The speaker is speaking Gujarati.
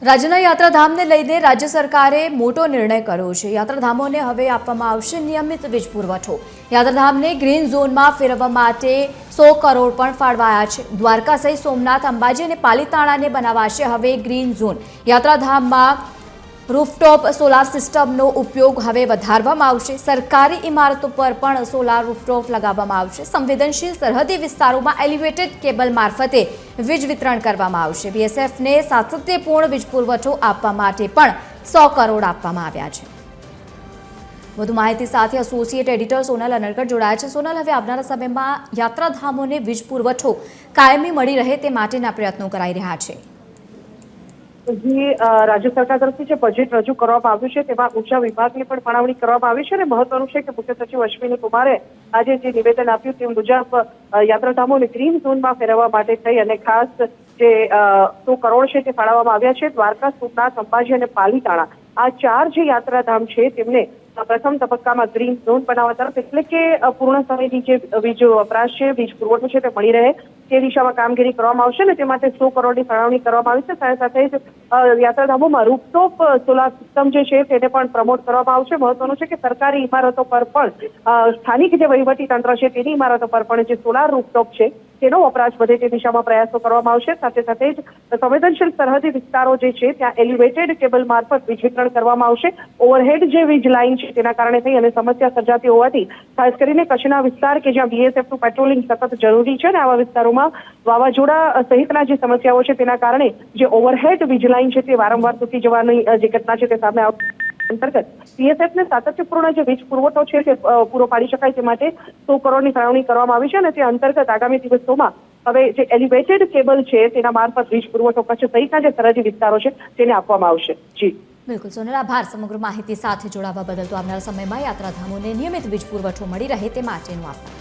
રાજ્યના યાત્રાધામને લઈને રાજ્ય સરકારે મોટો નિર્ણય કર્યો છે। યાત્રાધામોને હવે આપવામાં આવશે નિયમિત વીજ પુરવઠો। યાત્રાધામને ગ્રીન ઝોનમાં ફેરવવા માટે 100 કરોડ પણ ફાળવાયા છે। દ્વારકા સહિત સોમનાથ, અંબાજી અને પાલીતાણાને બનાવાશે હવે ગ્રીન ઝોન। યાત્રાધામમાં રૂફટોપ સોલાર સિસ્ટમનો ઉપયોગ હવે વધારવામાં આવશે। સરકારી ઇમારતો પર પણ સોલાર રૂફટોપ લગાવવામાં આવશે। સંવેદનશીલ સરહદી વિસ્તારોમાં એલિવેટેડ કેબલ મારફતે વીજ વિતરણ કરવામાં આવશે। બીએસએફને સાતત્યપૂર્ણ વીજ પુરવઠો આપવા માટે પણ 100 કરોડ આપવામાં આવ્યા છે। વધુ માહિતી સાથે એસોસિએટ એડિટર સોનલ અનરકટ જોડાયા છે। સોનલ, હવે આવનારા સમયમાં યાત્રાધામોને વીજ પુરવઠો કાયમી મળી રહે તે માટેના પ્રયત્નો કરાઈ રહ્યા છે। રાજ્ય સરકાર તરફથી જે બજેટ રજૂ કરવામાં આવ્યું છે તેમાં ઉર્જા વિભાગની પણ ફાળવણી કરવામાં આવી છે અને મહત્વનું છે કે મુખ્ય સચિવ અશ્વિની કુમારે આજે જે નિવેદન આપ્યું તે મુજબ યાત્રાધામોને ગ્રીન ઝોનમાં ફેરવવા માટે થઈ અને ખાસ જે 100 કરોડ છે તે ફાળવવામાં આવ્યા છે। દ્વારકા, સોમનાથ, અંબાજી અને પાલીતાણા આ 4 જે યાત્રાધામ છે તેમને પ્રથમ તબક્કામાં ગ્રીન ઝોન બનાવવા તરફ, એટલે કે પૂર્ણ સમયની જે વીજ વપરાશ છે, વીજ પુરવઠો છે તે મળી રહે તે દિશામાં કામગીરી કરવામાં આવશે અને તે માટે 100 કરોડની ફાળવણી કરવામાં આવી છે। સાથે સાથે જ યાત્રાધામોમાં રૂફટોપ સોલાર સિસ્ટમ જે છે તેને પણ પ્રમોટ કરવામાં આવશે। મહત્વનું છે કે સરકારી ઇમારતો પર પણ સ્થાનિક જે વહીવટી તંત્ર છે તેની ઇમારતો પર પણ જે સોલાર રૂફટોપ છે તેનો વપરાશ વધે તે દિશામાં પ્રયાસો કરવામાં આવશે। સાથે સાથે જ સંવેદનશીલ સરહદી વિસ્તારો જે છે ત્યાં એલિવેટેડ કેબલ મારફત વીજ વિતરણ કરવામાં આવશે। ઓવરહેડ જે વીજ લાઇન છે તેના કારણે થઈ અને સમસ્યા સર્જાતી હોવાથી ખાસ કરીને કચ્છના વિસ્તાર કે જ્યાં બીએસએફનું પેટ્રોલિંગ સતત જરૂરી છે અને આવા વિસ્તારોમાં વાવાઝોડા સહિતના જે સમસ્યાઓ છે તેના કારણે જે ઓવરહેડ વીજ લાઇન છે તે વારંવાર તૂટી જવાની જે ઘટના છે તે સામે અંતર્ગત બીએસએફને સાતત્યપૂર્ણ જે વીજ પુરવઠો છે તે પૂરો પાડી શકાય તે માટે 100 કરોડની ફાળવણી કરવામાં આવી છે અને તે અંતર્ગત આગામી દિવસોમાં હવે જે એલિવેટેડ કેબલ છે તેના મારફત વીજ પુરવઠો કચ્છ સહિતના જે સરહદી વિસ્તારો છે તેને આપવામાં આવશે। જી બિલકુલ સોનલ, આભાર સમગ્ર માહિતી સાથે જોડાવા બદલ। તો આવનારા સમયમાં યાત્રાધામોને નિયમિત વીજ પુરવઠો મળી રહે તે માટેનું આભાર।